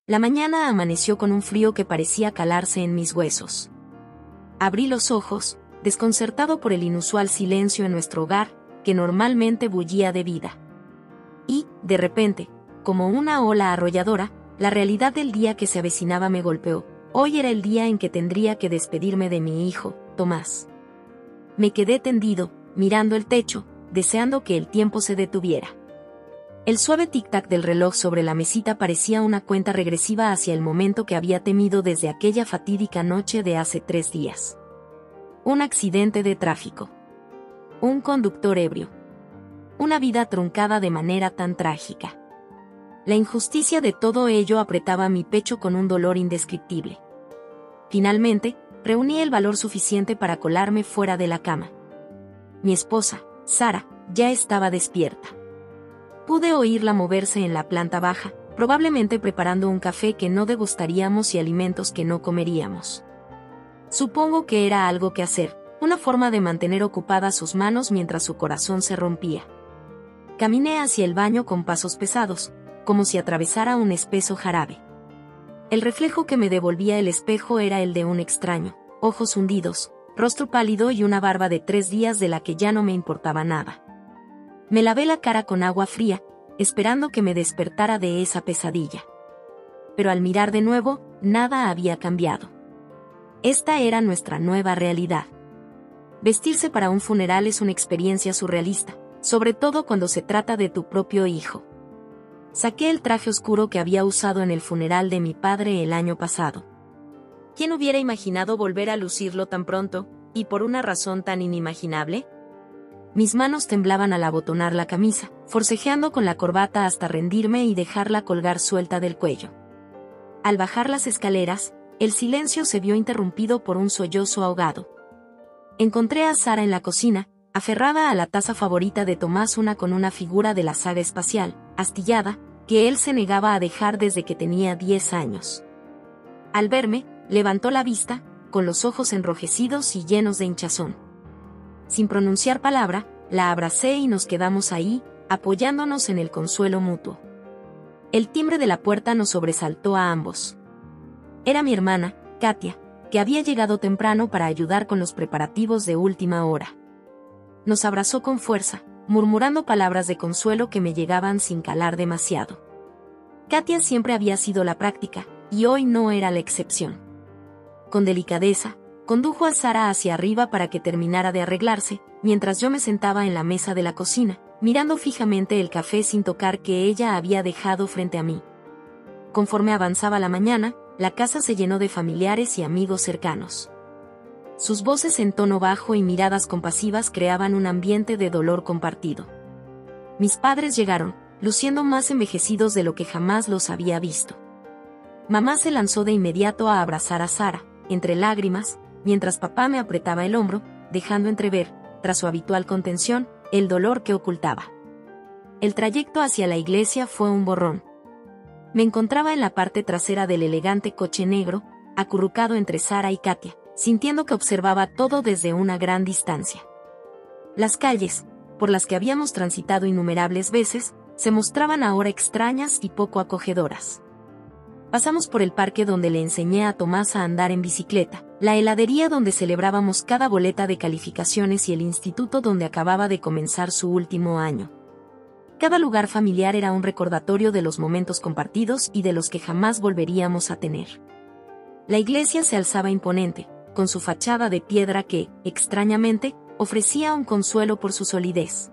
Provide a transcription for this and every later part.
La mañana amaneció con un frío que parecía calarse en mis huesos. Abrí los ojos, desconcertado por el inusual silencio en nuestro hogar, que normalmente bullía de vida. Y, de repente, como una ola arrolladora, la realidad del día que se avecinaba me golpeó. Hoy era el día en que tendría que despedirme de mi hijo, Tomás. Me quedé tendido, mirando el techo, deseando que el tiempo se detuviera. El suave tic-tac del reloj sobre la mesita parecía una cuenta regresiva hacia el momento que había temido desde aquella fatídica noche de hace 3 días. Un accidente de tráfico. Un conductor ebrio. Una vida truncada de manera tan trágica. La injusticia de todo ello apretaba mi pecho con un dolor indescriptible. Finalmente, reuní el valor suficiente para colarme fuera de la cama. Mi esposa, Sara, ya estaba despierta. Pude oírla moverse en la planta baja, probablemente preparando un café que no degustaríamos y alimentos que no comeríamos. Supongo que era algo que hacer, una forma de mantener ocupadas sus manos mientras su corazón se rompía. Caminé hacia el baño con pasos pesados, como si atravesara un espeso jarabe. El reflejo que me devolvía el espejo era el de un extraño, ojos hundidos, rostro pálido y una barba de 3 días de la que ya no me importaba nada. Me lavé la cara con agua fría, esperando que me despertara de esa pesadilla. Pero al mirar de nuevo, nada había cambiado. Esta era nuestra nueva realidad. Vestirse para un funeral es una experiencia surrealista, sobre todo cuando se trata de tu propio hijo. Saqué el traje oscuro que había usado en el funeral de mi padre el año pasado. ¿Quién hubiera imaginado volver a lucirlo tan pronto, y por una razón tan inimaginable? Mis manos temblaban al abotonar la camisa, forcejeando con la corbata hasta rendirme y dejarla colgar suelta del cuello. Al bajar las escaleras, el silencio se vio interrumpido por un sollozo ahogado. Encontré a Sara en la cocina, aferrada a la taza favorita de Tomás, una con una figura de la saga espacial, astillada, que él se negaba a dejar desde que tenía 10 años. Al verme, levantó la vista, con los ojos enrojecidos y llenos de hinchazón. Sin pronunciar palabra, la abracé y nos quedamos ahí, apoyándonos en el consuelo mutuo. El timbre de la puerta nos sobresaltó a ambos. Era mi hermana, Katia, que había llegado temprano para ayudar con los preparativos de última hora. Nos abrazó con fuerza, murmurando palabras de consuelo que me llegaban sin calar demasiado. Katia siempre había sido la práctica, y hoy no era la excepción. Con delicadeza, condujo a Sara hacia arriba para que terminara de arreglarse, mientras yo me sentaba en la mesa de la cocina, mirando fijamente el café sin tocar que ella había dejado frente a mí. Conforme avanzaba la mañana, la casa se llenó de familiares y amigos cercanos. Sus voces en tono bajo y miradas compasivas creaban un ambiente de dolor compartido. Mis padres llegaron, luciendo más envejecidos de lo que jamás los había visto. Mamá se lanzó de inmediato a abrazar a Sara, entre lágrimas, mientras papá me apretaba el hombro, dejando entrever, tras su habitual contención, el dolor que ocultaba. El trayecto hacia la iglesia fue un borrón. Me encontraba en la parte trasera del elegante coche negro, acurrucado entre Sara y Katia, sintiendo que observaba todo desde una gran distancia. Las calles, por las que habíamos transitado innumerables veces, se mostraban ahora extrañas y poco acogedoras. Pasamos por el parque donde le enseñé a Tomás a andar en bicicleta, la heladería donde celebrábamos cada boleta de calificaciones y el instituto donde acababa de comenzar su último año. Cada lugar familiar era un recordatorio de los momentos compartidos y de los que jamás volveríamos a tener. La iglesia se alzaba imponente, con su fachada de piedra que, extrañamente, ofrecía un consuelo por su solidez.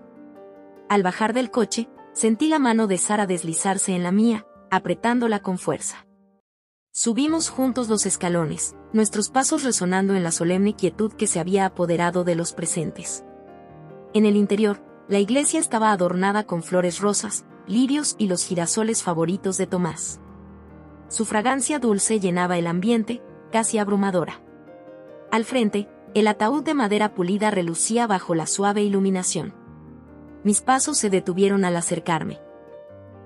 Al bajar del coche, sentí la mano de Sara deslizarse en la mía, apretándola con fuerza. Subimos juntos los escalones, nuestros pasos resonando en la solemne quietud que se había apoderado de los presentes. En el interior, la iglesia estaba adornada con flores rosas, lirios y los girasoles favoritos de Tomás. Su fragancia dulce llenaba el ambiente, casi abrumadora. Al frente, el ataúd de madera pulida relucía bajo la suave iluminación. Mis pasos se detuvieron al acercarme.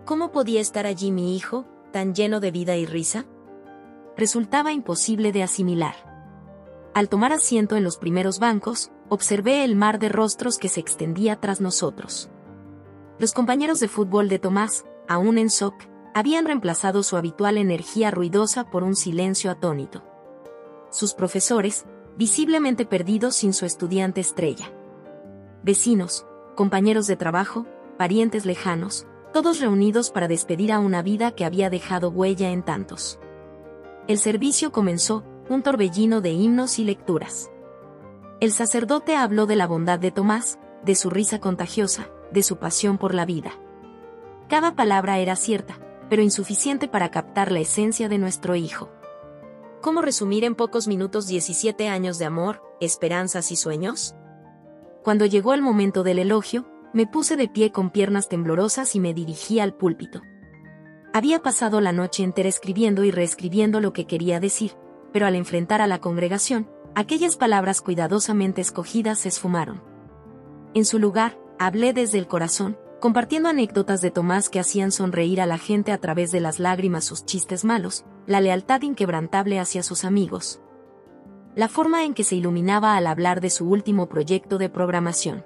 ¿Cómo podía estar allí mi hijo, tan lleno de vida y risa? Resultaba imposible de asimilar. Al tomar asiento en los primeros bancos, observé el mar de rostros que se extendía tras nosotros. Los compañeros de fútbol de Tomás, aún en shock, habían reemplazado su habitual energía ruidosa por un silencio atónito. Sus profesores, visiblemente perdidos sin su estudiante estrella. Vecinos, compañeros de trabajo, parientes lejanos, todos reunidos para despedir a una vida que había dejado huella en tantos. El servicio comenzó, un torbellino de himnos y lecturas. El sacerdote habló de la bondad de Tomás, de su risa contagiosa, de su pasión por la vida. Cada palabra era cierta, pero insuficiente para captar la esencia de nuestro hijo. ¿Cómo resumir en pocos minutos 17 años de amor, esperanzas y sueños? Cuando llegó el momento del elogio, me puse de pie con piernas temblorosas y me dirigí al púlpito. Había pasado la noche entera escribiendo y reescribiendo lo que quería decir, pero al enfrentar a la congregación, aquellas palabras cuidadosamente escogidas se esfumaron. En su lugar, hablé desde el corazón, compartiendo anécdotas de Tomás que hacían sonreír a la gente a través de las lágrimas, sus chistes malos, la lealtad inquebrantable hacia sus amigos. La forma en que se iluminaba al hablar de su último proyecto de programación.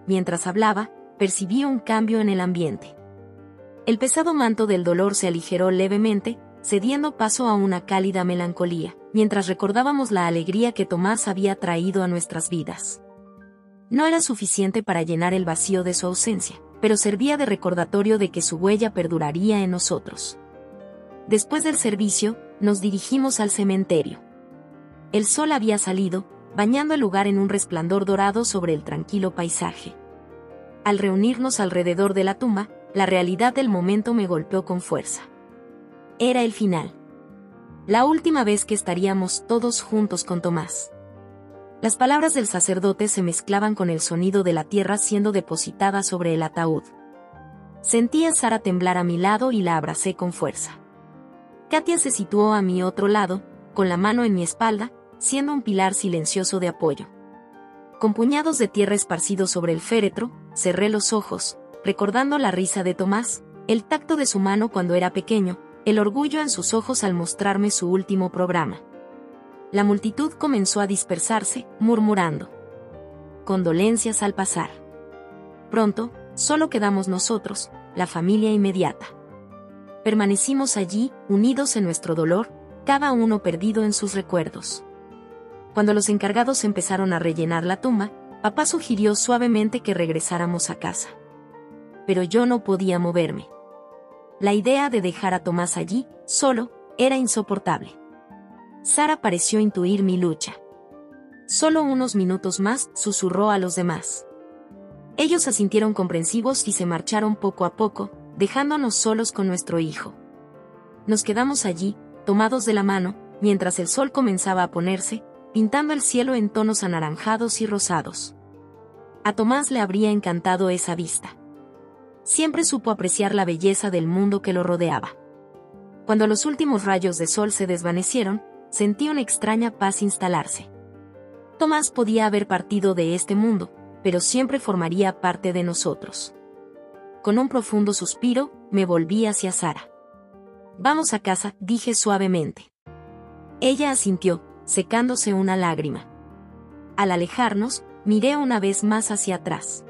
Mientras hablaba, percibí un cambio en el ambiente. El pesado manto del dolor se aligeró levemente, cediendo paso a una cálida melancolía, mientras recordábamos la alegría que Tomás había traído a nuestras vidas. No era suficiente para llenar el vacío de su ausencia, pero servía de recordatorio de que su huella perduraría en nosotros. Después del servicio, nos dirigimos al cementerio. El sol había salido, bañando el lugar en un resplandor dorado sobre el tranquilo paisaje. Al reunirnos alrededor de la tumba, la realidad del momento me golpeó con fuerza. Era el final. La última vez que estaríamos todos juntos con Tomás. Las palabras del sacerdote se mezclaban con el sonido de la tierra siendo depositada sobre el ataúd. Sentí a Sara temblar a mi lado y la abracé con fuerza. Katia se situó a mi otro lado, con la mano en mi espalda, siendo un pilar silencioso de apoyo. Con puñados de tierra esparcidos sobre el féretro, cerré los ojos, recordando la risa de Tomás, el tacto de su mano cuando era pequeño, el orgullo en sus ojos al mostrarme su último programa. La multitud comenzó a dispersarse, murmurando condolencias al pasar. Pronto, solo quedamos nosotros, la familia inmediata. Permanecimos allí, unidos en nuestro dolor, cada uno perdido en sus recuerdos. Cuando los encargados empezaron a rellenar la tumba, papá sugirió suavemente que regresáramos a casa. Pero yo no podía moverme. La idea de dejar a Tomás allí, solo, era insoportable. Sara pareció intuir mi lucha. Solo unos minutos más, susurró a los demás. Ellos asintieron comprensivos y se marcharon poco a poco, dejándonos solos con nuestro hijo. Nos quedamos allí, tomados de la mano, mientras el sol comenzaba a ponerse, pintando el cielo en tonos anaranjados y rosados. A Tomás le habría encantado esa vista. Siempre supo apreciar la belleza del mundo que lo rodeaba. Cuando los últimos rayos de sol se desvanecieron, sentí una extraña paz instalarse. Tomás podía haber partido de este mundo, pero siempre formaría parte de nosotros. Con un profundo suspiro, me volví hacia Sara. «Vamos a casa», dije suavemente. Ella asintió, secándose una lágrima. Al alejarnos, miré una vez más hacia atrás.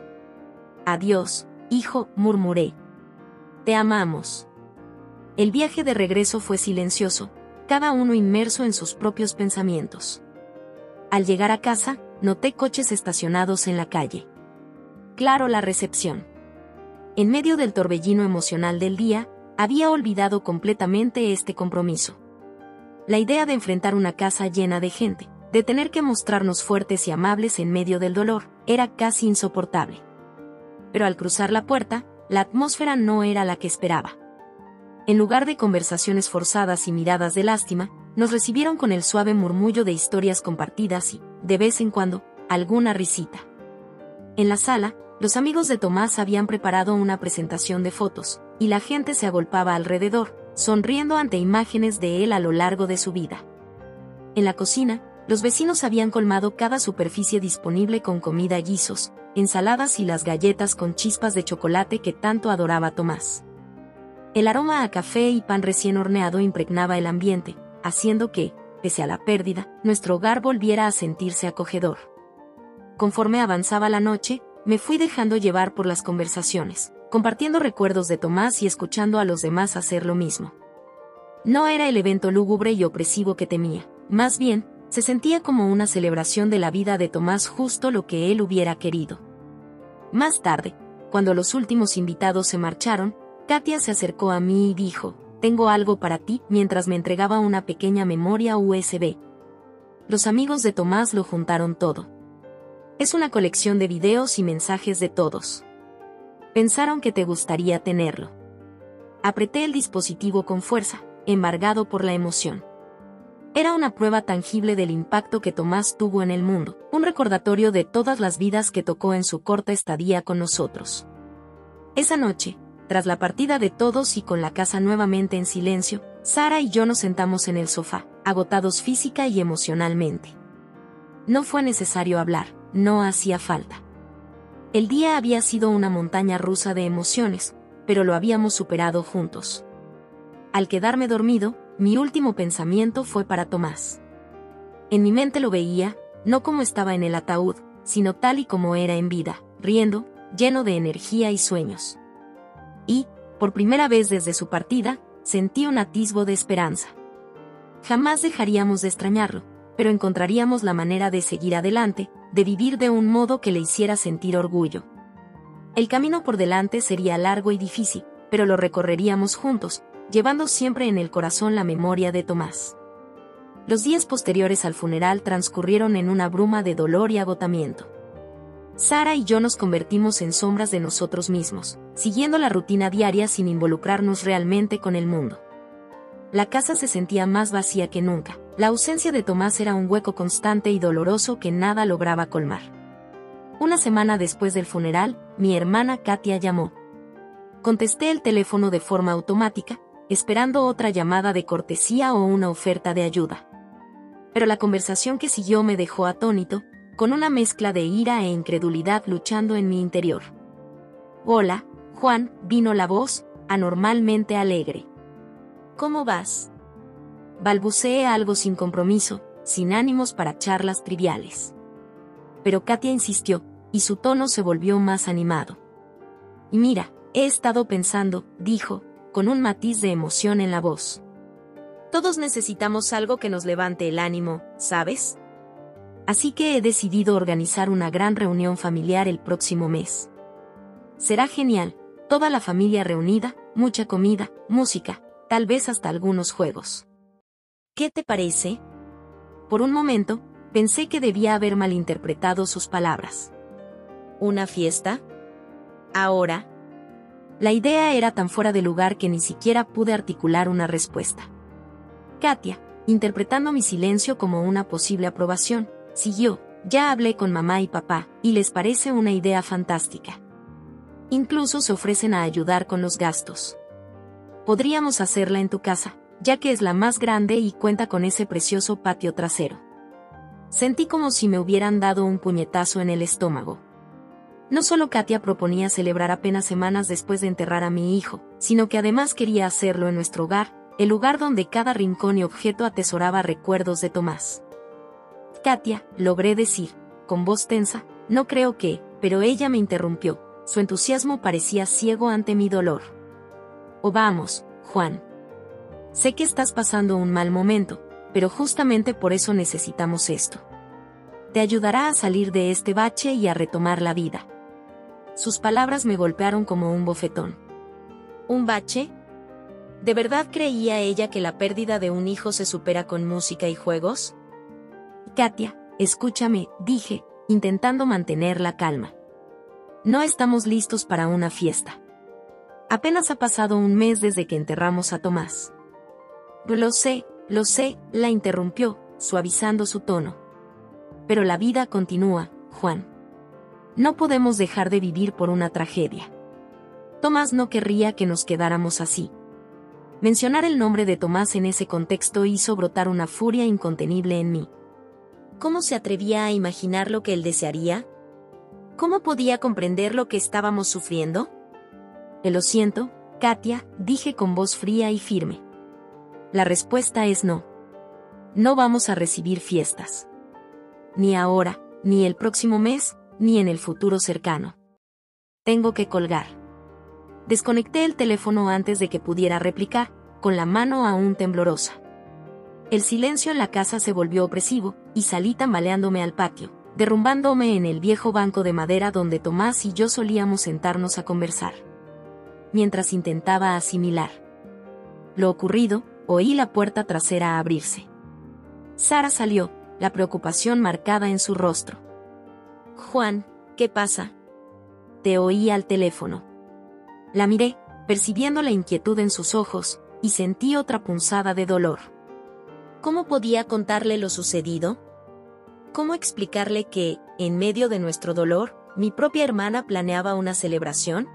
«Adiós, hijo», murmuré. «Te amamos». El viaje de regreso fue silencioso, cada uno inmerso en sus propios pensamientos. Al llegar a casa, noté coches estacionados en la calle. Claro, la recepción. En medio del torbellino emocional del día, había olvidado completamente este compromiso. La idea de enfrentar una casa llena de gente, de tener que mostrarnos fuertes y amables en medio del dolor, era casi insoportable. Pero al cruzar la puerta, la atmósfera no era la que esperaba. En lugar de conversaciones forzadas y miradas de lástima, nos recibieron con el suave murmullo de historias compartidas y, de vez en cuando, alguna risita. En la sala, los amigos de Tomás habían preparado una presentación de fotos, y la gente se agolpaba alrededor, sonriendo ante imágenes de él a lo largo de su vida. En la cocina, los vecinos habían colmado cada superficie disponible con comida, guisos, ensaladas y las galletas con chispas de chocolate que tanto adoraba Tomás. El aroma a café y pan recién horneado impregnaba el ambiente, haciendo que, pese a la pérdida, nuestro hogar volviera a sentirse acogedor. Conforme avanzaba la noche, me fui dejando llevar por las conversaciones, compartiendo recuerdos de Tomás y escuchando a los demás hacer lo mismo. No era el evento lúgubre y opresivo que temía, más bien, se sentía como una celebración de la vida de Tomás, justo lo que él hubiera querido. Más tarde, cuando los últimos invitados se marcharon, Katia se acercó a mí y dijo: «Tengo algo para ti», mientras me entregaba una pequeña memoria USB. Los amigos de Tomás lo juntaron todo. Es una colección de videos y mensajes de todos. Pensaron que te gustaría tenerlo. Apreté el dispositivo con fuerza, embargado por la emoción. Era una prueba tangible del impacto que Tomás tuvo en el mundo, un recordatorio de todas las vidas que tocó en su corta estadía con nosotros. Esa noche, tras la partida de todos y con la casa nuevamente en silencio, Sara y yo nos sentamos en el sofá, agotados física y emocionalmente. No fue necesario hablar, no hacía falta. El día había sido una montaña rusa de emociones, pero lo habíamos superado juntos. Al quedarme dormido, mi último pensamiento fue para Tomás. En mi mente lo veía, no como estaba en el ataúd, sino tal y como era en vida, riendo, lleno de energía y sueños. Y, por primera vez desde su partida, sentí un atisbo de esperanza. Jamás dejaríamos de extrañarlo, pero encontraríamos la manera de seguir adelante, de vivir de un modo que le hiciera sentir orgullo. El camino por delante sería largo y difícil, pero lo recorreríamos juntos, llevando siempre en el corazón la memoria de Tomás. Los días posteriores al funeral transcurrieron en una bruma de dolor y agotamiento. Sara y yo nos convertimos en sombras de nosotros mismos, siguiendo la rutina diaria sin involucrarnos realmente con el mundo. La casa se sentía más vacía que nunca. La ausencia de Tomás era un hueco constante y doloroso que nada lograba colmar. Una semana después del funeral, mi hermana Katia llamó. Contesté el teléfono de forma automática, esperando otra llamada de cortesía o una oferta de ayuda. Pero la conversación que siguió me dejó atónito, con una mezcla de ira e incredulidad luchando en mi interior. «Hola, Juan», vino la voz, anormalmente alegre. «¿Cómo vas?». Balbuceé algo sin compromiso, sin ánimos para charlas triviales. Pero Katia insistió, y su tono se volvió más animado. «Y mira, he estado pensando», dijo, con un matiz de emoción en la voz. «Todos necesitamos algo que nos levante el ánimo, ¿sabes? Así que he decidido organizar una gran reunión familiar el próximo mes. Será genial, toda la familia reunida, mucha comida, música, tal vez hasta algunos juegos. ¿Qué te parece?». Por un momento, pensé que debía haber malinterpretado sus palabras. ¿Una fiesta? ¿Ahora? La idea era tan fuera de lugar que ni siquiera pude articular una respuesta. Katia, interpretando mi silencio como una posible aprobación, siguió: «Ya hablé con mamá y papá, y les parece una idea fantástica. Incluso se ofrecen a ayudar con los gastos. Podríamos hacerla en tu casa, ya que es la más grande y cuenta con ese precioso patio trasero». Sentí como si me hubieran dado un puñetazo en el estómago. No solo Katia proponía celebrar apenas semanas después de enterrar a mi hijo, sino que además quería hacerlo en nuestro hogar, el lugar donde cada rincón y objeto atesoraba recuerdos de Tomás. «Katia», logré decir, con voz tensa, «no creo que», pero ella me interrumpió. Su entusiasmo parecía ciego ante mi dolor. «Oh, vamos, Juan. Sé que estás pasando un mal momento, pero justamente por eso necesitamos esto. Te ayudará a salir de este bache y a retomar la vida». Sus palabras me golpearon como un bofetón. ¿Un bache? ¿De verdad creía ella que la pérdida de un hijo se supera con música y juegos? «Katia, escúchame», dije, intentando mantener la calma. «No estamos listos para una fiesta. Apenas ha pasado un mes desde que enterramos a Tomás». Lo sé», la interrumpió, suavizando su tono. «Pero la vida continúa, Juan. No podemos dejar de vivir por una tragedia. Tomás no querría que nos quedáramos así». Mencionar el nombre de Tomás en ese contexto hizo brotar una furia incontenible en mí. ¿Cómo se atrevía a imaginar lo que él desearía? ¿Cómo podía comprender lo que estábamos sufriendo? «Lo siento, Katia», dije con voz fría y firme. «La respuesta es no. No vamos a recibir fiestas. Ni ahora, ni el próximo mes, ni en el futuro cercano. Tengo que colgar». desconecté el teléfono antes de que pudiera replicar, con la mano aún temblorosa. El silencio en la casa se volvió opresivo, y salí tambaleándome al patio, derrumbándome en el viejo banco de madera donde Tomás y yo solíamos sentarnos a conversar. Mientras intentaba asimilar lo ocurrido, oí la puerta trasera abrirse. Sara salió, la preocupación marcada en su rostro. «Juan, ¿qué pasa?» «Te oí al teléfono». La miré, percibiendo la inquietud en sus ojos, y sentí otra punzada de dolor. ¿Cómo podía contarle lo sucedido? ¿Cómo explicarle que, en medio de nuestro dolor, mi propia hermana planeaba una celebración?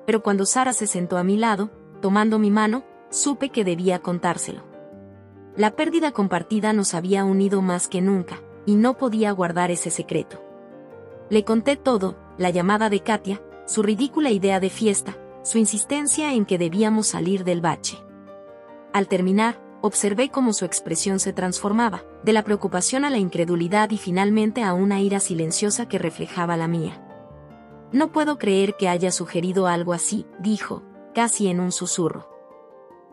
Pero cuando Sara se sentó a mi lado, tomando mi mano, supe que debía contárselo. La pérdida compartida nos había unido más que nunca, y no podía guardar ese secreto. Le conté todo, la llamada de Katia, su ridícula idea de fiesta, su insistencia en que debíamos salir del bache. Al terminar, observé cómo su expresión se transformaba, de la preocupación a la incredulidad y finalmente a una ira silenciosa que reflejaba la mía. «No puedo creer que haya sugerido algo así», dijo, casi en un susurro.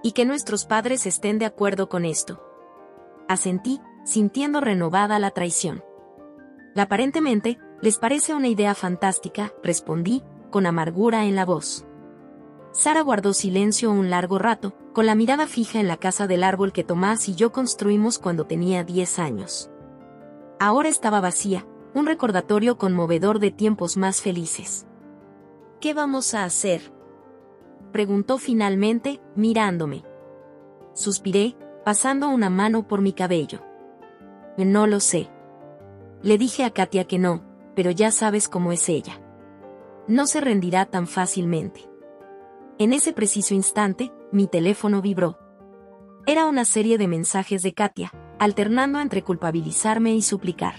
«Y que nuestros padres estén de acuerdo con esto». Asentí, sintiendo renovada la traición. «Aparentemente, les parece una idea fantástica», respondí, con amargura en la voz. Sara guardó silencio un largo rato, con la mirada fija en la casa del árbol que Tomás y yo construimos cuando tenía 10 años. Ahora estaba vacía, un recordatorio conmovedor de tiempos más felices. «¿Qué vamos a hacer?», preguntó finalmente, mirándome. Suspiré, pasando una mano por mi cabello. «No lo sé». Le dije a Katia que no, pero ya sabes cómo es ella. No se rendirá tan fácilmente. En ese preciso instante, mi teléfono vibró. Era una serie de mensajes de Katia, alternando entre culpabilizarme y suplicar.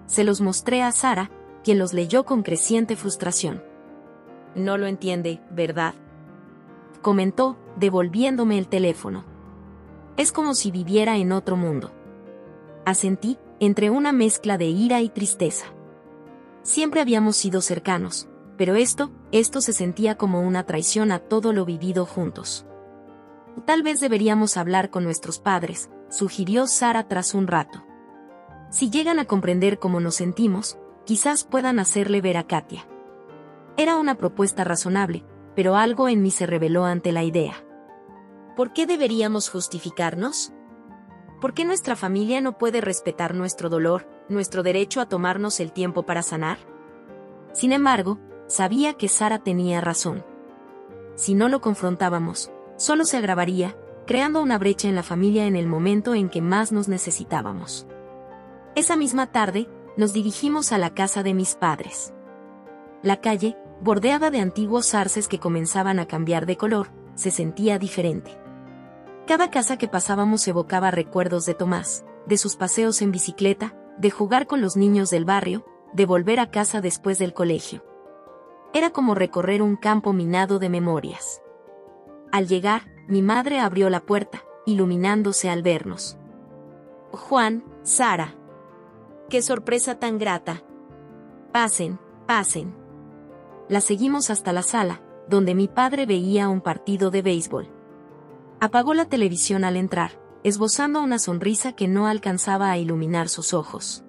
Se los mostré a Sara, quien los leyó con creciente frustración. «No lo entiende, ¿verdad?», comentó, devolviéndome el teléfono. «Es como si viviera en otro mundo». Asentí, entre una mezcla de ira y tristeza. Siempre habíamos sido cercanos, pero esto se sentía como una traición a todo lo vivido juntos. «Tal vez deberíamos hablar con nuestros padres», sugirió Sara tras un rato. «Si llegan a comprender cómo nos sentimos, quizás puedan hacerle ver a Katia». Era una propuesta razonable, pero algo en mí se rebeló ante la idea. ¿Por qué deberíamos justificarnos? ¿Por qué nuestra familia no puede respetar nuestro dolor, nuestro derecho a tomarnos el tiempo para sanar? Sin embargo, sabía que Sara tenía razón. Si no lo confrontábamos, solo se agravaría, creando una brecha en la familia en el momento en que más nos necesitábamos. Esa misma tarde, nos dirigimos a la casa de mis padres. La calle, bordeada de antiguos arces que comenzaban a cambiar de color, se sentía diferente. Cada casa que pasábamos evocaba recuerdos de Tomás, de sus paseos en bicicleta, de jugar con los niños del barrio, de volver a casa después del colegio. Era como recorrer un campo minado de memorias. Al llegar, mi madre abrió la puerta, iluminándose al vernos. «Juan, Sara. ¡Qué sorpresa tan grata! Pasen, pasen». La seguimos hasta la sala, donde mi padre veía un partido de béisbol. Apagó la televisión al entrar, esbozando una sonrisa que no alcanzaba a iluminar sus ojos.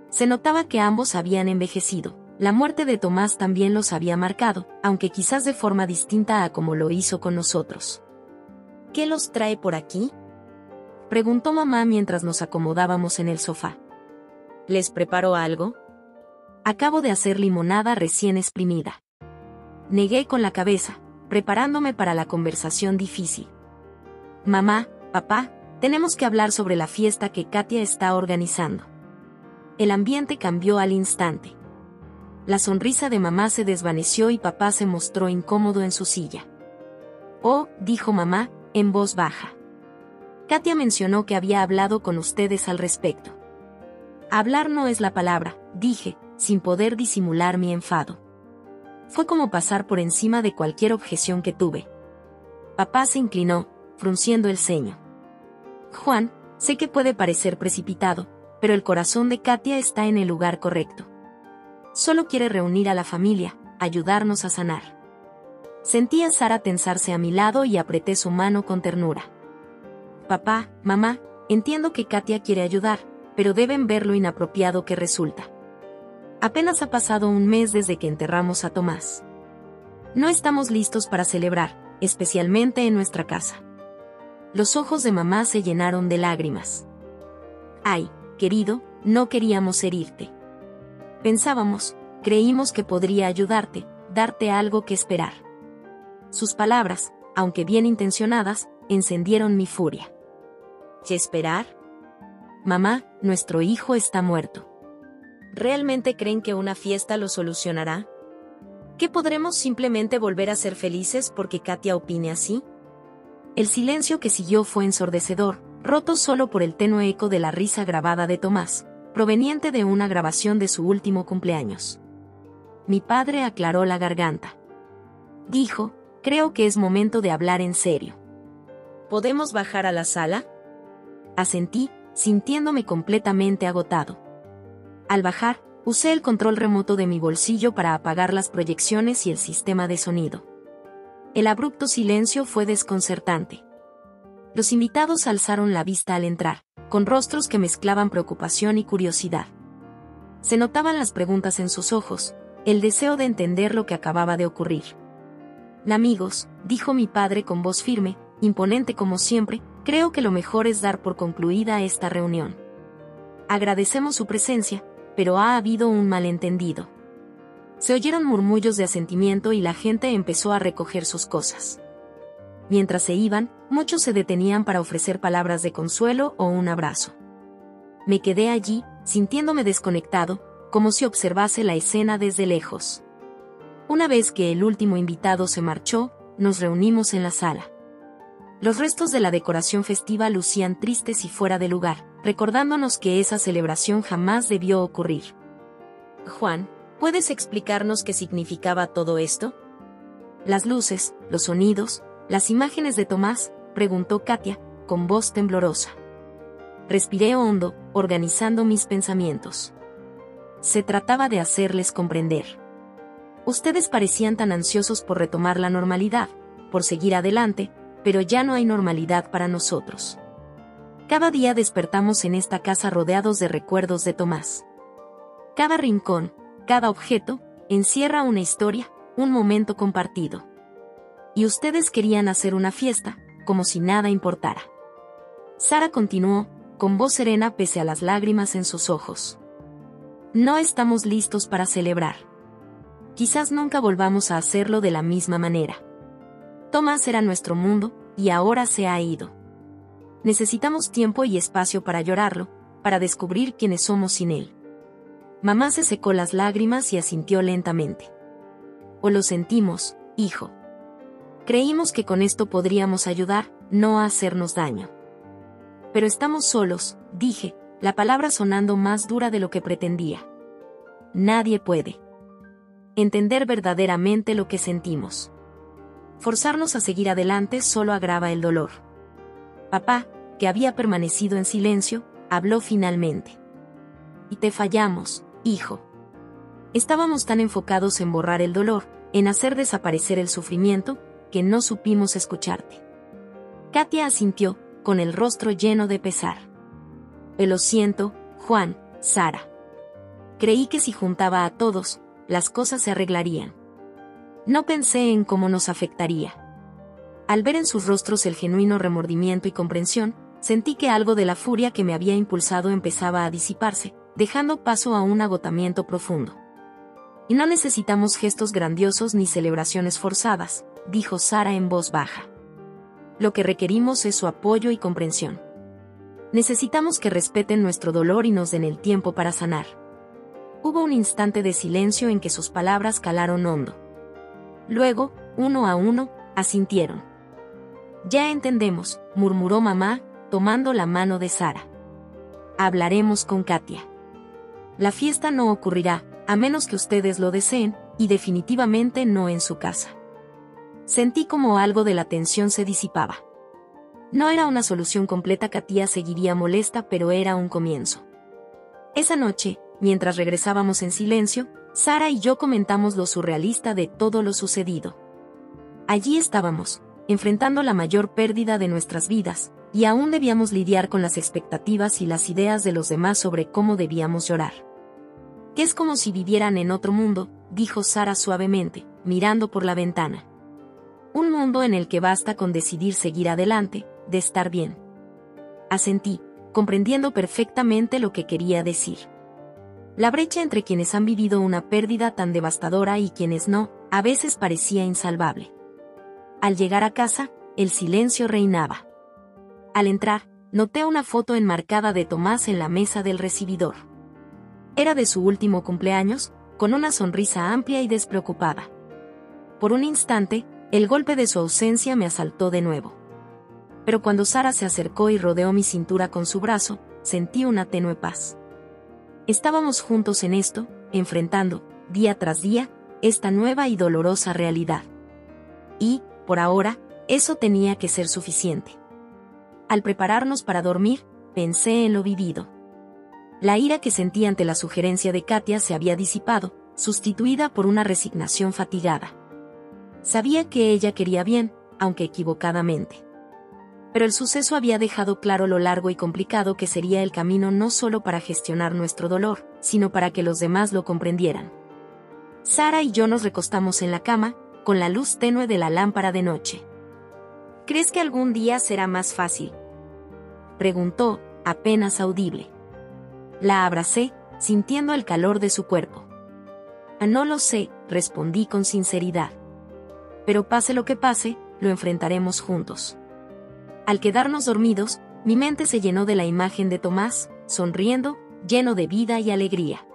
Se notaba que ambos habían envejecido. La muerte de Tomás también los había marcado, aunque quizás de forma distinta a como lo hizo con nosotros. «¿Qué los trae por aquí?», preguntó mamá mientras nos acomodábamos en el sofá. «¿Les preparó algo?». «Acabo de hacer limonada recién exprimida». Negué con la cabeza, preparándome para la conversación difícil. «Mamá, papá, tenemos que hablar sobre la fiesta que Katia está organizando». El ambiente cambió al instante. La sonrisa de mamá se desvaneció y papá se mostró incómodo en su silla. «Oh», dijo mamá, en voz baja. «Katia mencionó que había hablado con ustedes al respecto». «Hablar no es la palabra», dije, sin poder disimular mi enfado. Fue como pasar por encima de cualquier objeción que tuve. Papá se inclinó, frunciendo el ceño. «Juan, sé que puede parecer precipitado, pero el corazón de Katia está en el lugar correcto. Solo quiere reunir a la familia, ayudarnos a sanar». Sentí a Sara tensarse a mi lado y apreté su mano con ternura. Papá, mamá, entiendo que Katia quiere ayudar, pero deben ver lo inapropiado que resulta. Apenas ha pasado un mes desde que enterramos a Tomás. No estamos listos para celebrar, especialmente en nuestra casa. Los ojos de mamá se llenaron de lágrimas. Ay, querido, no queríamos herirte. Creímos que podría ayudarte, darte algo que esperar. Sus palabras, aunque bien intencionadas, encendieron mi furia. ¿Qué esperar? Mamá, nuestro hijo está muerto. ¿Realmente creen que una fiesta lo solucionará? ¿Que podremos simplemente volver a ser felices porque Katia opine así? El silencio que siguió fue ensordecedor, roto solo por el tenue eco de la risa grabada de Tomás, proveniente de una grabación de su último cumpleaños. Mi padre aclaró la garganta. Dijo, creo que es momento de hablar en serio. ¿Podemos bajar a la sala? Asentí, sintiéndome completamente agotado. Al bajar, usé el control remoto de mi bolsillo para apagar las proyecciones y el sistema de sonido. El abrupto silencio fue desconcertante. Los invitados alzaron la vista al entrar, con rostros que mezclaban preocupación y curiosidad. Se notaban las preguntas en sus ojos, el deseo de entender lo que acababa de ocurrir. Amigos, dijo mi padre con voz firme, imponente como siempre, creo que lo mejor es dar por concluida esta reunión. Agradecemos su presencia, pero ha habido un malentendido. Se oyeron murmullos de asentimiento y la gente empezó a recoger sus cosas. Mientras se iban, muchos se detenían para ofrecer palabras de consuelo o un abrazo. Me quedé allí, sintiéndome desconectado, como si observase la escena desde lejos. Una vez que el último invitado se marchó, nos reunimos en la sala. Los restos de la decoración festiva lucían tristes y fuera de lugar, recordándonos que esa celebración jamás debió ocurrir. Juan, ¿puedes explicarnos qué significaba todo esto? Las luces, los sonidos, las imágenes de Tomás, preguntó Katia, con voz temblorosa. Respiré hondo, organizando mis pensamientos. Se trataba de hacerles comprender. Ustedes parecían tan ansiosos por retomar la normalidad, por seguir adelante, pero ya no hay normalidad para nosotros. Cada día despertamos en esta casa rodeados de recuerdos de Tomás. Cada rincón, cada objeto, encierra una historia, un momento compartido. Y ustedes querían hacer una fiesta, como si nada importara. Sara continuó, con voz serena pese a las lágrimas en sus ojos. No estamos listos para celebrar. Quizás nunca volvamos a hacerlo de la misma manera. Tomás era nuestro mundo, y ahora se ha ido. Necesitamos tiempo y espacio para llorarlo, para descubrir quiénes somos sin él. Mamá se secó las lágrimas y asintió lentamente. O lo sentimos, hijo. Creímos que con esto podríamos ayudar, no a hacernos daño. Pero estamos solos, dije, la palabra sonando más dura de lo que pretendía. Nadie puede entender verdaderamente lo que sentimos. Forzarnos a seguir adelante solo agrava el dolor. Papá, que había permanecido en silencio, habló finalmente. Y te fallamos, hijo. Estábamos tan enfocados en borrar el dolor, en hacer desaparecer el sufrimiento, que no supimos escucharte. Katia asintió, con el rostro lleno de pesar. Lo siento, Juan, Sara. Creí que si juntaba a todos, las cosas se arreglarían. No pensé en cómo nos afectaría. Al ver en sus rostros el genuino remordimiento y comprensión, sentí que algo de la furia que me había impulsado empezaba a disiparse, dejando paso a un agotamiento profundo. Y no necesitamos gestos grandiosos ni celebraciones forzadas, dijo Sara en voz baja. Lo que requerimos es su apoyo y comprensión. Necesitamos que respeten nuestro dolor y nos den el tiempo para sanar. Hubo un instante de silencio en que sus palabras calaron hondo. Luego, uno a uno, asintieron. Ya entendemos, murmuró mamá, tomando la mano de Sara. Hablaremos con Katia. La fiesta no ocurrirá, a menos que ustedes lo deseen, y definitivamente no en su casa. Sentí como algo de la tensión se disipaba. No era una solución completa, Katia seguiría molesta, pero era un comienzo. Esa noche, mientras regresábamos en silencio, Sara y yo comentamos lo surrealista de todo lo sucedido. Allí estábamos, enfrentando la mayor pérdida de nuestras vidas, y aún debíamos lidiar con las expectativas y las ideas de los demás sobre cómo debíamos llorar. Que es como si vivieran en otro mundo, dijo Sara suavemente, mirando por la ventana. Un mundo en el que basta con decidir seguir adelante, de estar bien. Asentí, comprendiendo perfectamente lo que quería decir. La brecha entre quienes han vivido una pérdida tan devastadora y quienes no, a veces parecía insalvable. Al llegar a casa, el silencio reinaba. Al entrar, noté una foto enmarcada de Tomás en la mesa del recibidor. Era de su último cumpleaños, con una sonrisa amplia y despreocupada. Por un instante, el golpe de su ausencia me asaltó de nuevo. Pero cuando Sara se acercó y rodeó mi cintura con su brazo, sentí una tenue paz. Estábamos juntos en esto, enfrentando, día tras día, esta nueva y dolorosa realidad. Y, por ahora, eso tenía que ser suficiente. Al prepararnos para dormir, pensé en lo vivido. La ira que sentí ante la sugerencia de Katia se había disipado, sustituida por una resignación fatigada. Sabía que ella quería bien, aunque equivocadamente. Pero el suceso había dejado claro lo largo y complicado que sería el camino no solo para gestionar nuestro dolor, sino para que los demás lo comprendieran. Sara y yo nos recostamos en la cama, con la luz tenue de la lámpara de noche. ¿Crees que algún día será más fácil?, preguntó, apenas audible. La abracé, sintiendo el calor de su cuerpo. No lo sé, respondí con sinceridad. Pero pase lo que pase, lo enfrentaremos juntos. Al quedarnos dormidos, mi mente se llenó de la imagen de Tomás, sonriendo, lleno de vida y alegría.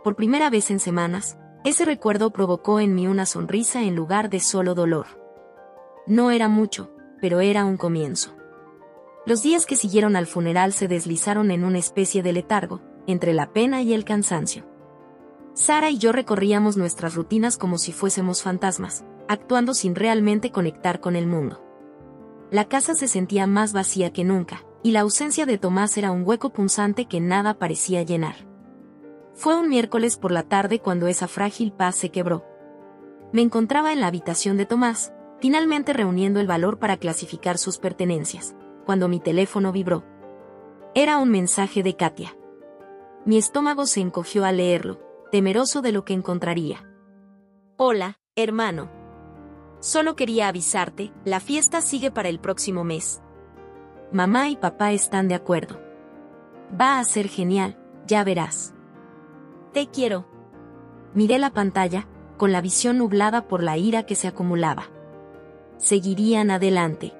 Por primera vez en semanas, ese recuerdo provocó en mí una sonrisa en lugar de solo dolor. No era mucho, pero era un comienzo. Los días que siguieron al funeral se deslizaron en una especie de letargo, entre la pena y el cansancio. Sara y yo recorríamos nuestras rutinas como si fuésemos fantasmas, actuando sin realmente conectar con el mundo. La casa se sentía más vacía que nunca, y la ausencia de Tomás era un hueco punzante que nada parecía llenar. Fue un miércoles por la tarde cuando esa frágil paz se quebró. Me encontraba en la habitación de Tomás, finalmente reuniendo el valor para clasificar sus pertenencias, cuando mi teléfono vibró. Era un mensaje de Katia. Mi estómago se encogió al leerlo, temeroso de lo que encontraría. Hola, hermano. Solo quería avisarte, la fiesta sigue para el próximo mes. Mamá y papá están de acuerdo. Va a ser genial, ya verás. Te quiero. Miré la pantalla, con la visión nublada por la ira que se acumulaba. Seguirían adelante.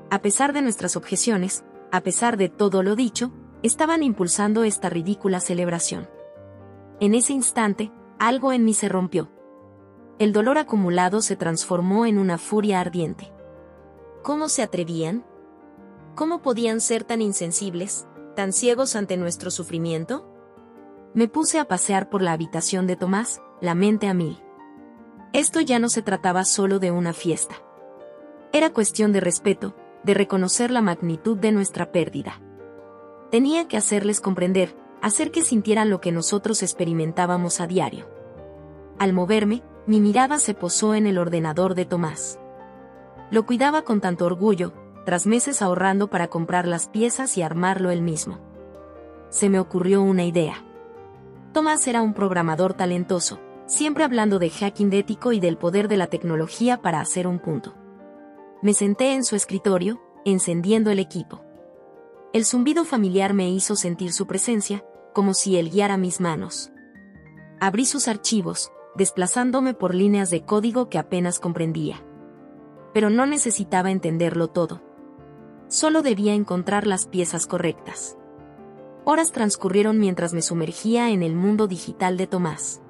A pesar de nuestras objeciones, a pesar de todo lo dicho, estaban impulsando esta ridícula celebración. En ese instante, algo en mí se rompió. El dolor acumulado se transformó en una furia ardiente. ¿Cómo se atrevían? ¿Cómo podían ser tan insensibles, tan ciegos ante nuestro sufrimiento? Me puse a pasear por la habitación de Tomás, la mente a mil. Esto ya no se trataba solo de una fiesta. Era cuestión de respeto, de reconocer la magnitud de nuestra pérdida. Tenía que hacerles comprender, hacer que sintieran lo que nosotros experimentábamos a diario. Al moverme, mi mirada se posó en el ordenador de Tomás. Lo cuidaba con tanto orgullo, tras meses ahorrando para comprar las piezas y armarlo él mismo. Se me ocurrió una idea. Tomás era un programador talentoso, siempre hablando de hacking ético y del poder de la tecnología para hacer un punto. Me senté en su escritorio, encendiendo el equipo. El zumbido familiar me hizo sentir su presencia, como si él guiara mis manos. Abrí sus archivos, desplazándome por líneas de código que apenas comprendía. Pero no necesitaba entenderlo todo. Solo debía encontrar las piezas correctas. Horas transcurrieron mientras me sumergía en el mundo digital de Tomás.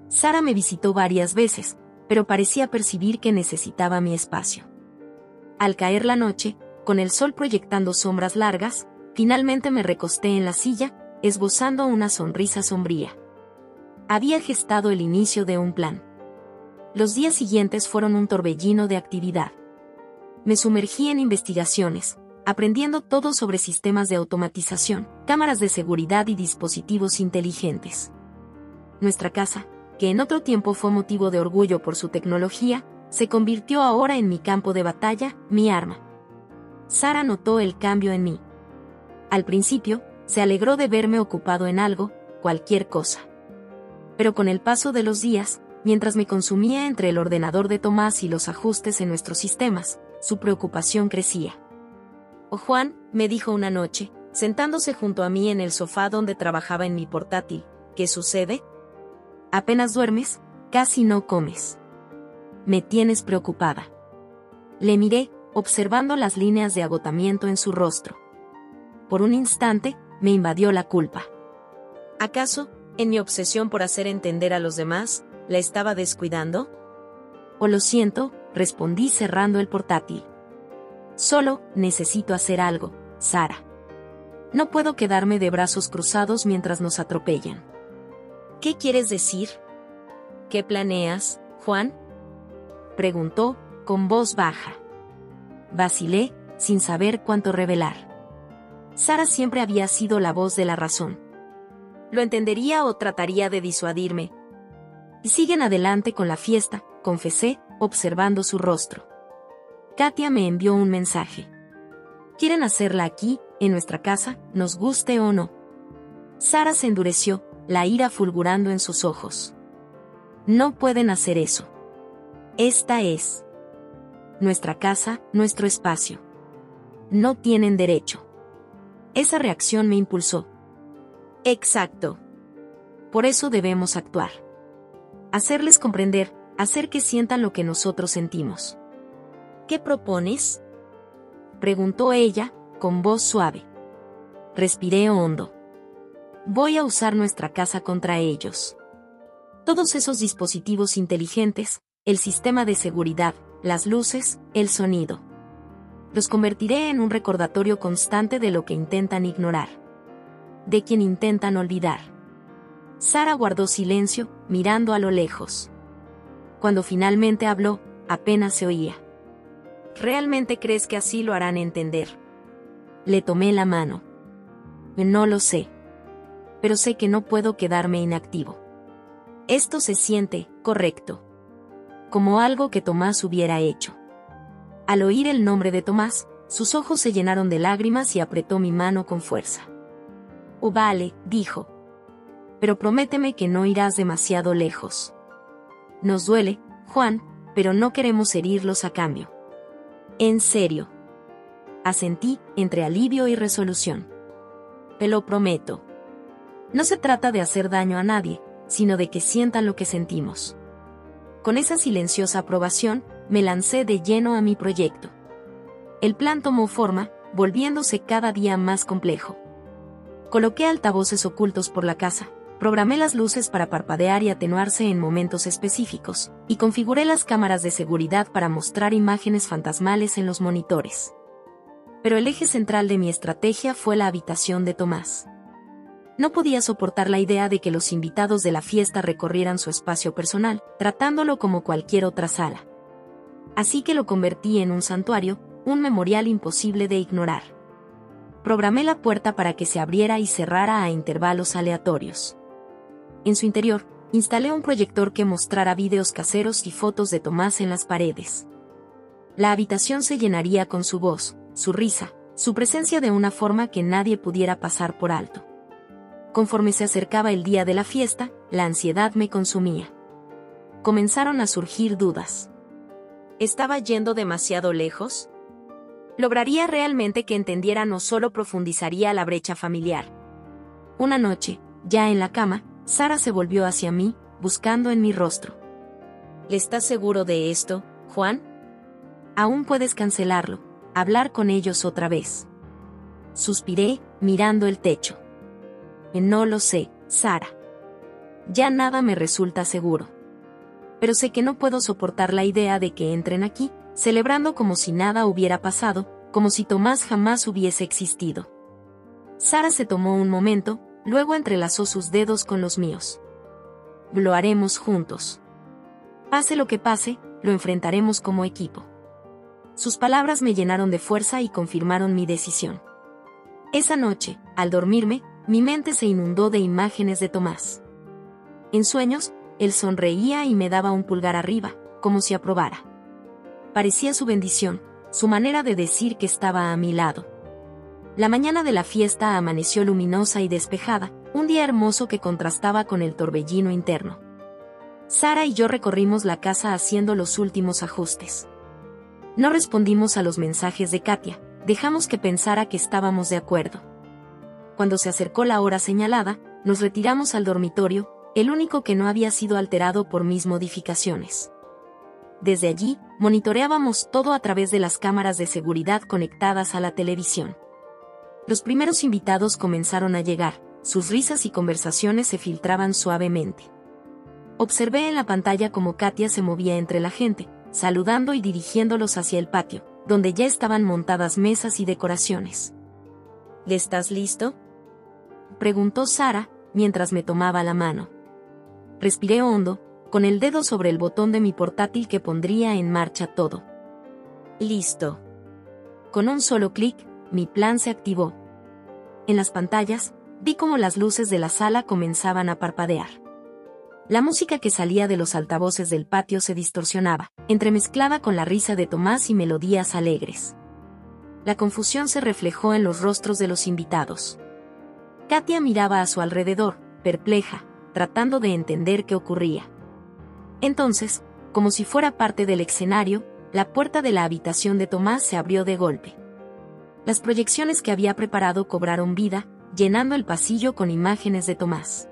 Sara me visitó varias veces, pero parecía percibir que necesitaba mi espacio. Al caer la noche, con el sol proyectando sombras largas, finalmente me recosté en la silla, esbozando una sonrisa sombría. Había gestado el inicio de un plan. Los días siguientes fueron un torbellino de actividad. Me sumergí en investigaciones, aprendiendo todo sobre sistemas de automatización, cámaras de seguridad y dispositivos inteligentes. Nuestra casa, que en otro tiempo fue motivo de orgullo por su tecnología, se convirtió ahora en mi campo de batalla, mi arma. Sara notó el cambio en mí. Al principio, se alegró de verme ocupado en algo, cualquier cosa. Pero con el paso de los días, mientras me consumía entre el ordenador de Tomás y los ajustes en nuestros sistemas, su preocupación crecía. «Oh, Juan», me dijo una noche, sentándose junto a mí en el sofá donde trabajaba en mi portátil, «¿qué sucede? Apenas duermes, casi no comes. Me tienes preocupada». Le miré, observando las líneas de agotamiento en su rostro. Por un instante, me invadió la culpa. ¿Acaso, en mi obsesión por hacer entender a los demás, la estaba descuidando? «Oh, lo siento», respondí cerrando el portátil. «Solo necesito hacer algo, Sara. No puedo quedarme de brazos cruzados mientras nos atropellan». «¿Qué quieres decir? ¿Qué planeas, Juan?», preguntó, con voz baja. Vacilé, sin saber cuánto revelar. Sara siempre había sido la voz de la razón. ¿Lo entendería o trataría de disuadirme? «Y siguen adelante con la fiesta», confesé, observando su rostro. Katia me envió un mensaje. «Quieren hacerla aquí, en nuestra casa, nos guste o no». Sara se endureció, la ira fulgurando en sus ojos. «No pueden hacer eso. Esta es nuestra casa, nuestro espacio. No tienen derecho». Esa reacción me impulsó. «Exacto. Por eso debemos actuar. Hacerles comprender, hacer que sientan lo que nosotros sentimos». «¿Qué propones?», preguntó ella, con voz suave. Respiré hondo. «Voy a usar nuestra casa contra ellos. Todos esos dispositivos inteligentes, el sistema de seguridad, las luces, el sonido. Los convertiré en un recordatorio constante de lo que intentan ignorar. De quien intentan olvidar». Sara guardó silencio, mirando a lo lejos. Cuando finalmente habló, apenas se oía. «¿Realmente crees que así lo harán entender?». Le tomé la mano. «No lo sé. Pero sé que no puedo quedarme inactivo. Esto se siente correcto. Como algo que Tomás hubiera hecho». Al oír el nombre de Tomás, sus ojos se llenaron de lágrimas y apretó mi mano con fuerza. «Oh, vale», dijo. «Pero prométeme que no irás demasiado lejos. Nos duele, Juan, pero no queremos herirlos a cambio». «¿En serio?». Asentí, entre alivio y resolución. «Te lo prometo. No se trata de hacer daño a nadie, sino de que sientan lo que sentimos». Con esa silenciosa aprobación, me lancé de lleno a mi proyecto. El plan tomó forma, volviéndose cada día más complejo. Coloqué altavoces ocultos por la casa, programé las luces para parpadear y atenuarse en momentos específicos, y configuré las cámaras de seguridad para mostrar imágenes fantasmales en los monitores. Pero el eje central de mi estrategia fue la habitación de Tomás. No podía soportar la idea de que los invitados de la fiesta recorrieran su espacio personal, tratándolo como cualquier otra sala. Así que lo convertí en un santuario, un memorial imposible de ignorar. Programé la puerta para que se abriera y cerrara a intervalos aleatorios. En su interior, instalé un proyector que mostrara vídeos caseros y fotos de Tomás en las paredes. La habitación se llenaría con su voz, su risa, su presencia de una forma que nadie pudiera pasar por alto. Conforme se acercaba el día de la fiesta, la ansiedad me consumía. Comenzaron a surgir dudas. ¿Estaba yendo demasiado lejos? ¿Lograría realmente que entendieran o solo profundizaría la brecha familiar? Una noche, ya en la cama, Sara se volvió hacia mí, buscando en mi rostro. ¿Estás seguro de esto, Juan? Aún puedes cancelarlo, hablar con ellos otra vez. Suspiré, mirando el techo. No lo sé, Sara. Ya nada me resulta seguro. Pero sé que no puedo soportar la idea de que entren aquí, celebrando como si nada hubiera pasado, como si Tomás jamás hubiese existido. Sara se tomó un momento, luego entrelazó sus dedos con los míos. Lo haremos juntos. Pase lo que pase, lo enfrentaremos como equipo. Sus palabras me llenaron de fuerza y confirmaron mi decisión. Esa noche, al dormirme, mi mente se inundó de imágenes de Tomás. En sueños, él sonreía y me daba un pulgar arriba, como si aprobara. parecía su bendición, su manera de decir que estaba a mi lado. La mañana de la fiesta amaneció luminosa y despejada, un día hermoso que contrastaba con el torbellino interno. Sara y yo recorrimos la casa haciendo los últimos ajustes. No respondimos a los mensajes de Katia, dejamos que pensara que estábamos de acuerdo. Cuando se acercó la hora señalada, nos retiramos al dormitorio, el único que no había sido alterado por mis modificaciones. Desde allí, monitoreábamos todo a través de las cámaras de seguridad conectadas a la televisión. Los primeros invitados comenzaron a llegar, sus risas y conversaciones se filtraban suavemente. Observé en la pantalla cómo Katia se movía entre la gente, saludando y dirigiéndolos hacia el patio, donde ya estaban montadas mesas y decoraciones. ¿Estás listo?, preguntó Sara, mientras me tomaba la mano. Respiré hondo, con el dedo sobre el botón de mi portátil que pondría en marcha todo. Listo. Con un solo clic, mi plan se activó. En las pantallas, vi cómo las luces de la sala comenzaban a parpadear. La música que salía de los altavoces del patio se distorsionaba, entremezclada con la risa de Tomás y melodías alegres. La confusión se reflejó en los rostros de los invitados. Katia miraba a su alrededor, perpleja, tratando de entender qué ocurría. Entonces, como si fuera parte del escenario, la puerta de la habitación de Tomás se abrió de golpe. Las proyecciones que había preparado cobraron vida, llenando el pasillo con imágenes de Tomás.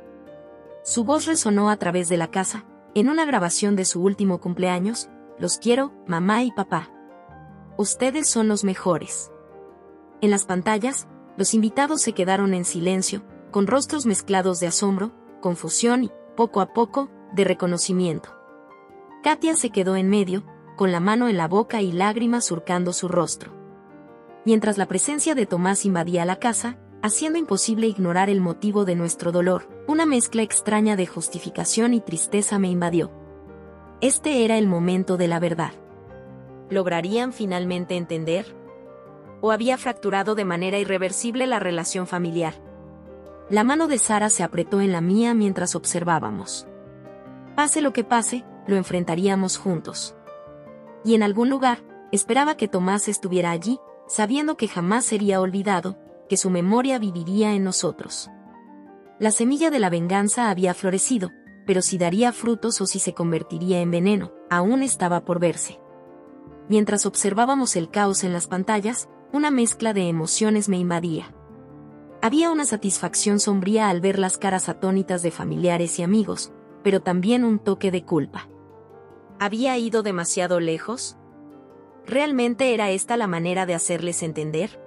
Su voz resonó a través de la casa, en una grabación de su último cumpleaños: «Los quiero, mamá y papá. Ustedes son los mejores». En las pantallas, los invitados se quedaron en silencio, con rostros mezclados de asombro, confusión y, poco a poco, de reconocimiento. Katia se quedó en medio, con la mano en la boca y lágrimas surcando su rostro. Mientras la presencia de Tomás invadía la casa, haciendo imposible ignorar el motivo de nuestro dolor, una mezcla extraña de justificación y tristeza me invadió. Este era el momento de la verdad. ¿Lograrían finalmente entender? ¿O había fracturado de manera irreversible la relación familiar? La mano de Sara se apretó en la mía mientras observábamos. Pase lo que pase, lo enfrentaríamos juntos. Y en algún lugar, esperaba que Tomás estuviera allí, sabiendo que jamás sería olvidado, que su memoria viviría en nosotros. La semilla de la venganza había florecido, pero si daría frutos o si se convertiría en veneno, aún estaba por verse. Mientras observábamos el caos en las pantallas, una mezcla de emociones me invadía. Había una satisfacción sombría al ver las caras atónitas de familiares y amigos, pero también un toque de culpa. ¿Había ido demasiado lejos? ¿Realmente era esta la manera de hacerles entender?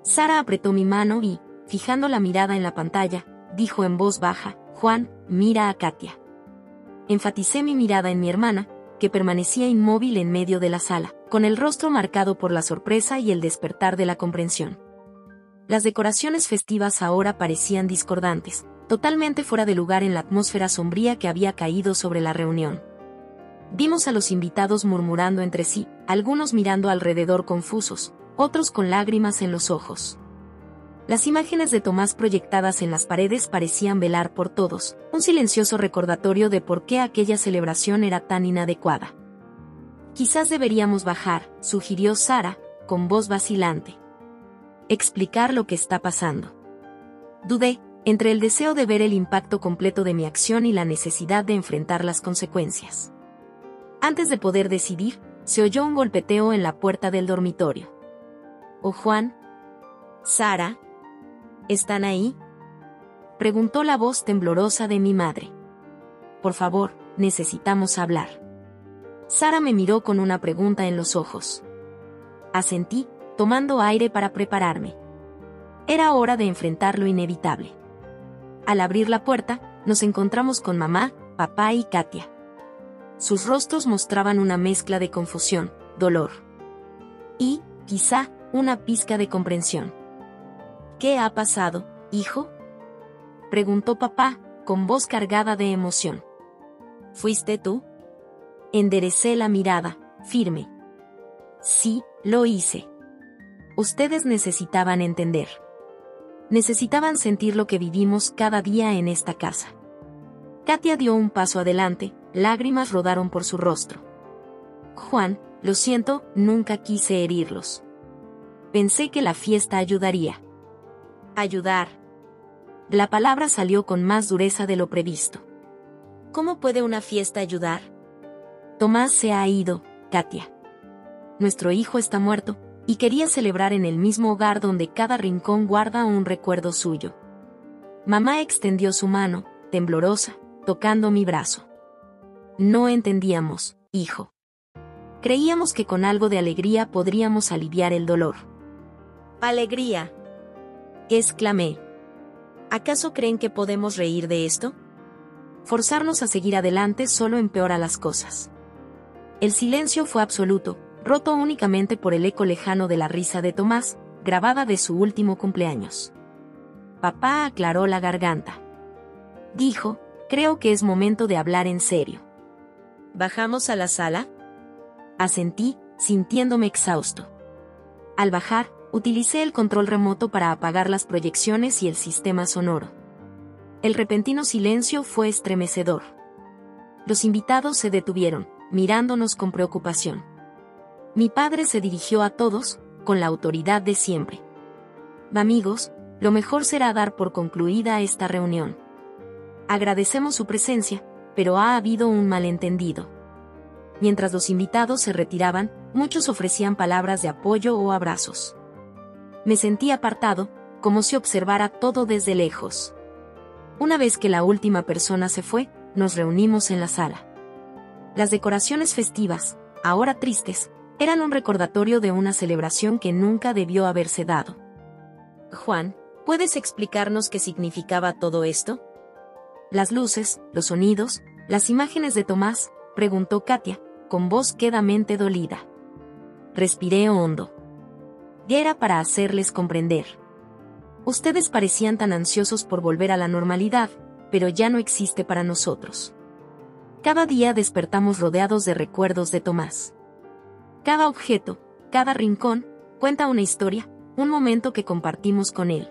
Sara apretó mi mano y, fijando la mirada en la pantalla, dijo en voz baja: «Juan, mira a Katia». Enfaticé mi mirada en mi hermana, que permanecía inmóvil en medio de la sala, con el rostro marcado por la sorpresa y el despertar de la comprensión. Las decoraciones festivas ahora parecían discordantes, totalmente fuera de lugar en la atmósfera sombría que había caído sobre la reunión. Vimos a los invitados murmurando entre sí, algunos mirando alrededor confusos, otros con lágrimas en los ojos. Las imágenes de Tomás proyectadas en las paredes parecían velar por todos, un silencioso recordatorio de por qué aquella celebración era tan inadecuada. «Quizás deberíamos bajar», sugirió Sara, con voz vacilante. «Explicar lo que está pasando». Dudé, entre el deseo de ver el impacto completo de mi acción y la necesidad de enfrentar las consecuencias. Antes de poder decidir, se oyó un golpeteo en la puerta del dormitorio. «¿Oh, Juan? Sara? ¿Están ahí?», preguntó la voz temblorosa de mi madre. «Por favor, necesitamos hablar». Sara me miró con una pregunta en los ojos. Asentí, tomando aire para prepararme. Era hora de enfrentar lo inevitable. Al abrir la puerta, nos encontramos con mamá, papá y Katia. Sus rostros mostraban una mezcla de confusión, dolor y, quizá, una pizca de comprensión. «¿Qué ha pasado, hijo?», preguntó papá, con voz cargada de emoción. «¿Fuiste tú?». Enderecé la mirada, firme. «Sí, lo hice». Ustedes necesitaban entender. Necesitaban sentir lo que vivimos cada día en esta casa. Katia dio un paso adelante, lágrimas rodaron por su rostro. «Juan, Lo siento, nunca quise herirlos. Pensé que la fiesta ayudaría. Ayudar. La palabra salió con más dureza de lo previsto. ¿Cómo puede una fiesta ayudar? Tomás se ha ido, Katia. Nuestro hijo está muerto, y quería celebrar en el mismo hogar donde cada rincón guarda un recuerdo suyo. Mamá extendió su mano, temblorosa, tocando mi brazo. No entendíamos, hijo. Creíamos que con algo de alegría podríamos aliviar el dolor. ¡Alegría!, exclamé. ¿Acaso creen que podemos reír de esto? Forzarnos a seguir adelante solo empeora las cosas. El silencio fue absoluto, roto únicamente por el eco lejano de la risa de Tomás, grabada de su último cumpleaños. Papá aclaró la garganta. Dijo, creo que es momento de hablar en serio. ¿Bajamos a la sala? Asentí, sintiéndome exhausto. Al bajar, utilicé el control remoto para apagar las proyecciones y el sistema sonoro. El repentino silencio fue estremecedor. Los invitados se detuvieron, mirándonos con preocupación. Mi padre se dirigió a todos, con la autoridad de siempre. Amigos, lo mejor será dar por concluida esta reunión. Agradecemos su presencia, pero ha habido un malentendido. Mientras los invitados se retiraban, muchos ofrecían palabras de apoyo o abrazos. Me sentí apartado, como si observara todo desde lejos. Una vez que la última persona se fue, nos reunimos en la sala. Las decoraciones festivas, ahora tristes, eran un recordatorio de una celebración que nunca debió haberse dado. Juan, ¿puedes explicarnos qué significaba todo esto? Las luces, los sonidos, las imágenes de Tomás, preguntó Katia, con voz quedamente dolida. Respiré hondo. Ya era para hacerles comprender. Ustedes parecían tan ansiosos por volver a la normalidad, pero ya no existe para nosotros. Cada día despertamos rodeados de recuerdos de Tomás. Cada objeto, cada rincón, cuenta una historia, un momento que compartimos con él.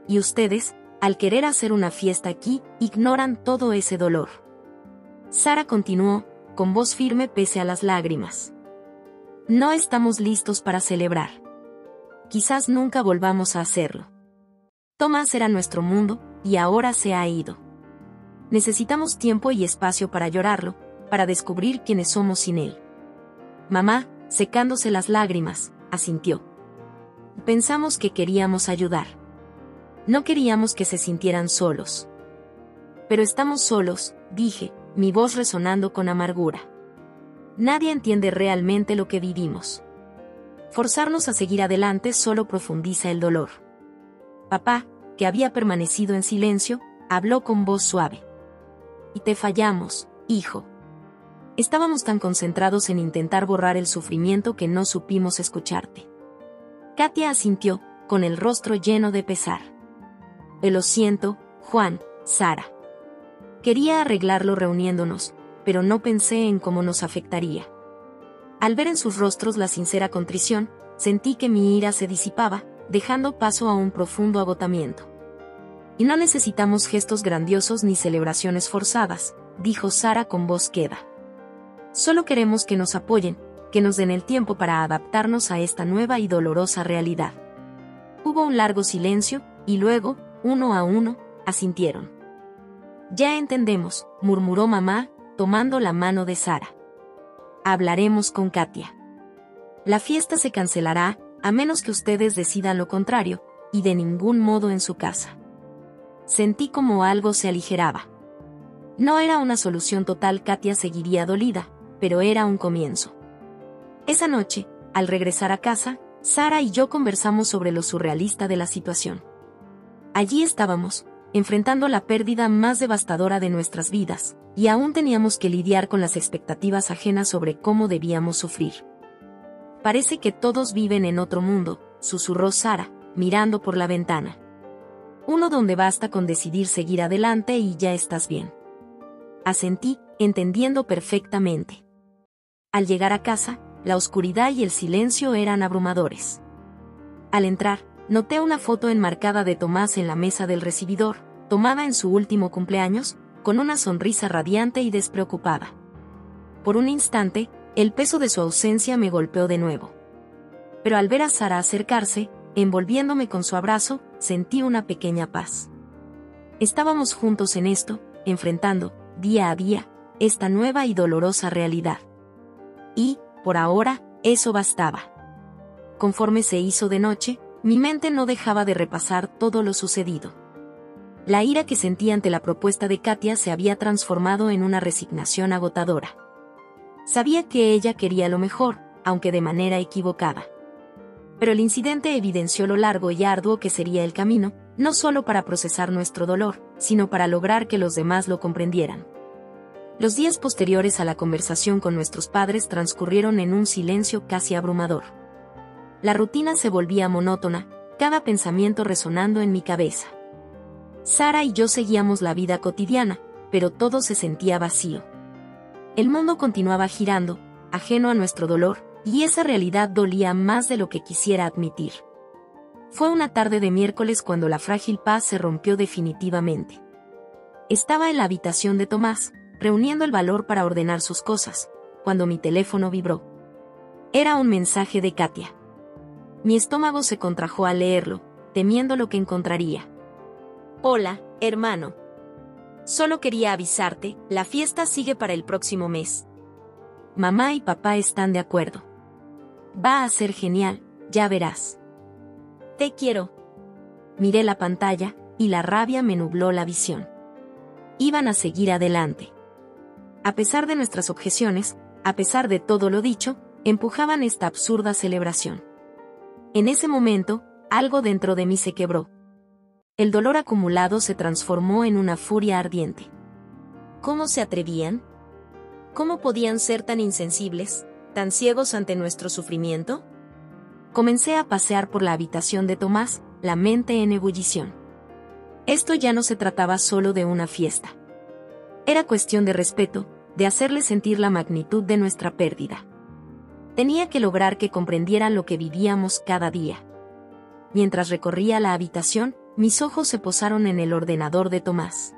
Y ustedes, al querer hacer una fiesta aquí, ignoran todo ese dolor. Sara continuó, con voz firme pese a las lágrimas. No estamos listos para celebrar. Quizás nunca volvamos a hacerlo. Tomás era nuestro mundo, y ahora se ha ido. Necesitamos tiempo y espacio para llorarlo, para descubrir quiénes somos sin él. Mamá, secándose las lágrimas, asintió. Pensamos que queríamos ayudar. No queríamos que se sintieran solos. Pero estamos solos, dije, mi voz resonando con amargura. Nadie entiende realmente lo que vivimos. Forzarnos a seguir adelante solo profundiza el dolor. Papá, que había permanecido en silencio, habló con voz suave. Y te fallamos, hijo. Estábamos tan concentrados en intentar borrar el sufrimiento que no supimos escucharte. Katia asintió, con el rostro lleno de pesar. Lo siento, Juan, Sara. Quería arreglarlo reuniéndonos, pero no pensé en cómo nos afectaría. Al ver en sus rostros la sincera contrición, sentí que mi ira se disipaba, dejando paso a un profundo agotamiento. Y no necesitamos gestos grandiosos ni celebraciones forzadas, dijo Sara con voz queda. Solo queremos que nos apoyen, que nos den el tiempo para adaptarnos a esta nueva y dolorosa realidad. Hubo un largo silencio, y luego, uno a uno, asintieron. Ya entendemos, murmuró mamá, tomando la mano de Sara. Hablaremos con Katia. La fiesta se cancelará, a menos que ustedes decidan lo contrario, y de ningún modo en su casa. Sentí como algo se aligeraba. No era una solución total, Katia seguiría dolida, pero era un comienzo. Esa noche, al regresar a casa, Sara y yo conversamos sobre lo surrealista de la situación. Allí estábamos, enfrentando la pérdida más devastadora de nuestras vidas, y aún teníamos que lidiar con las expectativas ajenas sobre cómo debíamos sufrir. Parece que todos viven en otro mundo, susurró Sara, mirando por la ventana. Uno donde basta con decidir seguir adelante y ya estás bien. Asentí, entendiendo perfectamente. Al llegar a casa, la oscuridad y el silencio eran abrumadores. Al entrar, noté una foto enmarcada de Tomás en la mesa del recibidor, tomada en su último cumpleaños, con una sonrisa radiante y despreocupada. Por un instante, El peso de su ausencia me golpeó de nuevo. Pero al ver a Sara acercarse, envolviéndome con su abrazo, sentí una pequeña paz. Estábamos juntos en esto, enfrentando, día a día, esta nueva y dolorosa realidad. Y, por ahora, eso bastaba. Conforme se hizo de noche, mi mente no dejaba de repasar todo lo sucedido. La ira que sentí ante la propuesta de Katia se había transformado en una resignación agotadora. Sabía que ella quería lo mejor, aunque de manera equivocada. Pero el incidente evidenció lo largo y arduo que sería el camino, no solo para procesar nuestro dolor, sino para lograr que los demás lo comprendieran. Los días posteriores a la conversación con nuestros padres transcurrieron en un silencio casi abrumador. La rutina se volvía monótona, cada pensamiento resonando en mi cabeza. Sara y yo seguíamos la vida cotidiana, pero todo se sentía vacío. El mundo continuaba girando, ajeno a nuestro dolor, y esa realidad dolía más de lo que quisiera admitir. Fue una tarde de miércoles cuando la frágil paz se rompió definitivamente. Estaba en la habitación de Tomás, reuniendo el valor para ordenar sus cosas, cuando mi teléfono vibró. Era un mensaje de Katia. Mi estómago se contrajo al leerlo, temiendo lo que encontraría. Hola, hermano. Solo quería avisarte, la fiesta sigue para el próximo mes. Mamá y papá están de acuerdo. Va a ser genial, ya verás. Te quiero. Miré la pantalla, y la rabia me nubló la visión. Iban a seguir adelante. A pesar de nuestras objeciones, a pesar de todo lo dicho, empujaban esta absurda celebración. En ese momento, algo dentro de mí se quebró. El dolor acumulado se transformó en una furia ardiente. ¿Cómo se atrevían? ¿Cómo podían ser tan insensibles, tan ciegos ante nuestro sufrimiento? Comencé a pasear por la habitación de Tomás, la mente en ebullición. Esto ya no se trataba solo de una fiesta. Era cuestión de respeto, de hacerle sentir la magnitud de nuestra pérdida. Tenía que lograr que comprendieran lo que vivíamos cada día. Mientras recorría la habitación, mis ojos se posaron en el ordenador de Tomás.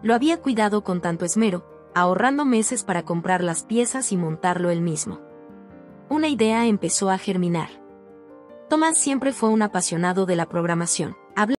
Lo había cuidado con tanto esmero, ahorrando meses para comprar las piezas y montarlo él mismo. Una idea empezó a germinar. Tomás siempre fue un apasionado de la programación.